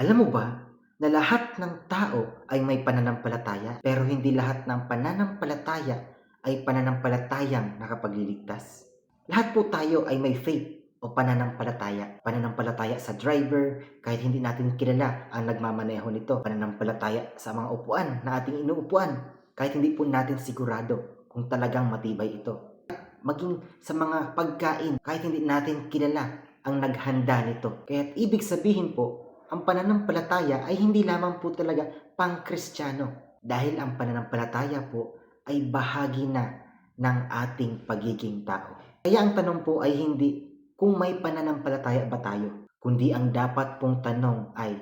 Alam mo ba na lahat ng tao ay may pananampalataya, pero hindi lahat ng pananampalataya ay pananampalatayang nakapagliligtas? Lahat po tayo ay may faith o pananampalataya. Pananampalataya sa driver kahit hindi natin kilala ang nagmamaneho nito. Pananampalataya sa mga upuan na ating inuupuan kahit hindi po natin sigurado kung talagang matibay ito. Maging sa mga pagkain kahit hindi natin kilala ang naghanda nito. Kaya ibig sabihin po, ang pananampalataya ay hindi lamang po talaga pang-Kristiyano, dahil ang pananampalataya po ay bahagi na ng ating pagiging tao. Kaya ang tanong po ay hindi kung may pananampalataya ba tayo, kundi ang dapat pong tanong ay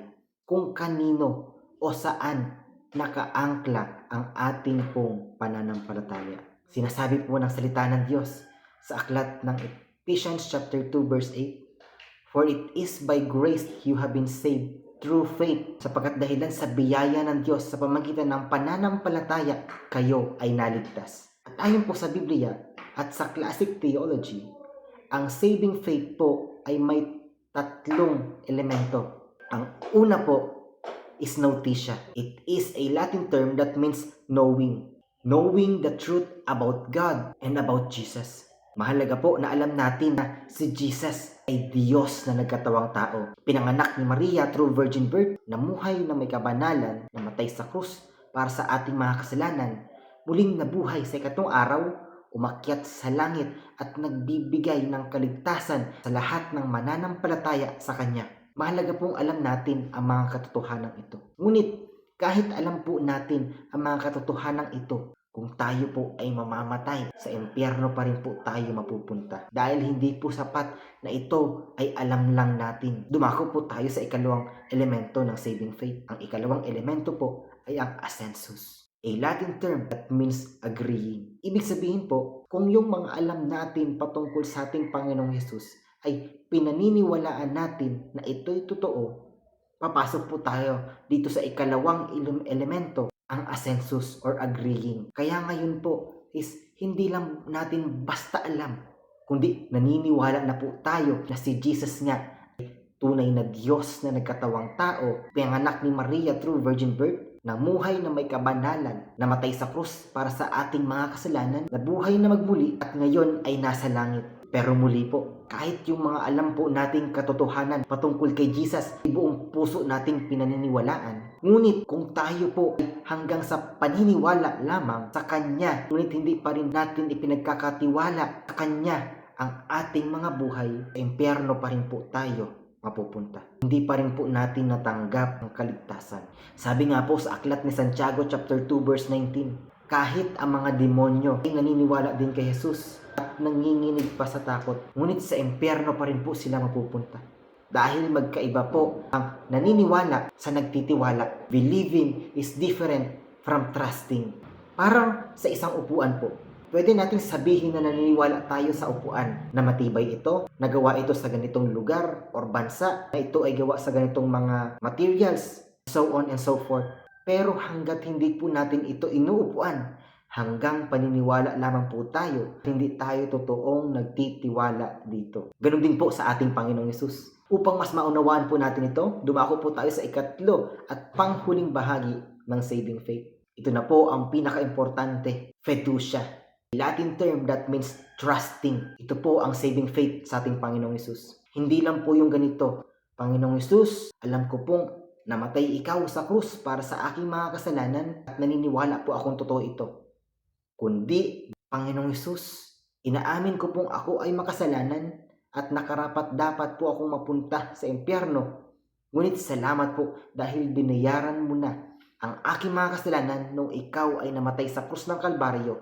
kung kanino o saan nakaangkla ang ating pong pananampalataya. Sinasabi po ng salita ng Diyos sa aklat ng Ephesians chapter 2 verse 8, "For it is by grace you have been saved through faith." Sapagkat dahilan sa biyaya ng Diyos sa pamamagitan ng pananampalataya, kayo ay naligtas. At ayon po sa Biblia at sa classic theology, ang saving faith po ay may tatlong elemento. Ang una po is notitia. It is a Latin term that means knowing. Knowing the truth about God and about Jesus. Mahalaga po na alam natin na si Jesus ay Diyos na nagkatawang tao. Pinanganak ni Maria through virgin birth, namuhay na may kabanalan, namatay sa krus para sa ating mga kasalanan, muling nabuhay sa ikatlong araw, umakyat sa langit at nagbibigay ng kaligtasan sa lahat ng mananampalataya sa Kanya. Mahalaga pong alam natin ang mga katotohanan ito. Ngunit kahit alam po natin ang mga katotohanan ito, kung tayo po ay mamamatay, sa impyerno pa rin po tayo mapupunta. Dahil hindi po sapat na ito ay alam lang natin. Dumako po tayo sa ikalawang elemento ng saving faith. Ang ikalawang elemento po ay ang assensus, a Latin term that means agreeing. Ibig sabihin po, kung yung mga alam natin patungkol sa ating Panginoong Hesus ay pinaniniwalaan natin na ito'y totoo, papasok po tayo dito sa ikalawang elemento, ang assensus or agreeing. Kaya ngayon po is hindi lang natin basta alam, kundi naniniwala na po tayo na si Jesus nga ay tunay na Diyos na nagkatawang tao, pinanganak ni Maria through virgin birth, namuhay na may kabanalan, namatay sa krus para sa ating mga kasalanan, nabuhay na magmuli at ngayon ay nasa langit. Pero muli po, kahit yung mga alam po nating katotohanan patungkol kay Jesus, buong puso nating pinaniniwalaan. Ngunit kung tayo po hanggang sa paniniwala lamang sa Kanya, ngunit hindi pa rin natin ipinagkakatiwala sa Kanya ang ating mga buhay, sa impyerno pa rin po tayo mapupunta. Hindi pa rin po natin natanggap ang kaligtasan. Sabi nga po sa aklat ni Santiago chapter 2 verse 19, kahit ang mga demonyo ay naniniwala din kay Jesus at nanginginig pa sa takot, ngunit sa impyerno pa rin po sila mapupunta. Dahil magkaiba po ang naniniwala sa nagtitiwala. Believing is different from trusting. Parang sa isang upuan po, pwede natin sabihin na naniniwala tayo sa upuan na matibay ito, nagawa ito sa ganitong lugar or bansa, na ito ay gawa sa ganitong mga materials, so on and so forth. Pero hanggat hindi po natin ito inuupuan, hanggang paniniwala lamang po tayo, hindi tayo totoong nagtitiwala dito. Ganun din po sa ating Panginoong Hesus. Upang mas maunawaan po natin ito, dumako po tayo sa ikatlo at panghuling bahagi ng saving faith. Ito na po ang pinaka-importante, fiducia. Latin term that means trusting. Ito po ang saving faith sa ating Panginoong Hesus. Hindi lang po yung ganito, Panginoong Hesus, alam ko pong namatay ikaw sa krus para sa aking mga kasalanan at naniniwala po akong totoo ito. Kundi, Panginoong Hesus, inaamin ko pong ako ay makasalanan at nakarapat dapat po akong mapunta sa impyerno. Ngunit salamat po dahil binayaran mo na ang aking mga kasalanan nung ikaw ay namatay sa krus ng Kalbaryo.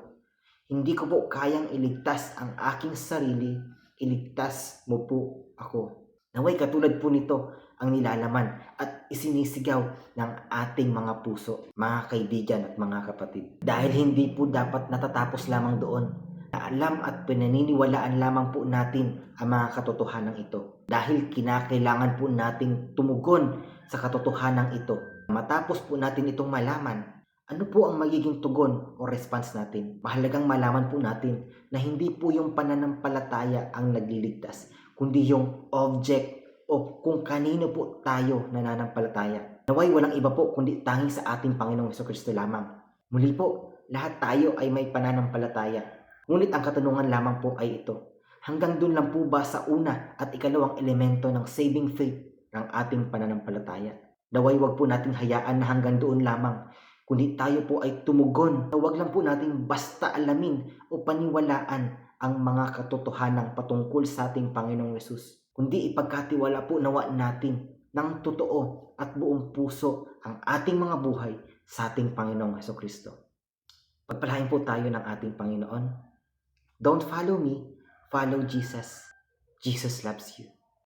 Hindi ko po kayang iligtas ang aking sarili, iligtas mo po ako. Naway katulad po nito ang nilalaman at isinisigaw ng ating mga puso, mga kaibigan at mga kapatid. Dahil hindi po dapat natatapos lamang doon. Alam at pinaniniwalaan lamang po natin ang mga katotohanan ito. Dahil kinakailangan po nating tumugon sa katotohanan ito. Matapos po natin itong malaman, ano po ang magiging tugon o response natin? Mahalagang malaman po natin na hindi po yung pananampalataya ang nagliligtas, kundi yung object o kung kanino po tayo nananampalataya. Naway walang iba po kundi tanging sa ating Panginoong Hesukristo lamang. Muli po, lahat tayo ay may pananampalataya. Ngunit ang katanungan lamang po ay ito. Hanggang doon lang po ba sa una at ikalawang elemento ng saving faith ng ating pananampalataya? Naway wag po nating hayaan na hanggang doon lamang, kundi tayo po ay tumugon. Huwag lang po nating basta alamin o paniwalaan ang mga katotohanan patungkol sa ating Panginoong Yesus, kundi ipagkatiwala po nawa natin ng totoo at buong puso ang ating mga buhay sa ating Panginoong Hesukristo. Pagpalain po tayo ng ating Panginoon. Don't follow me, follow Jesus. Jesus loves you.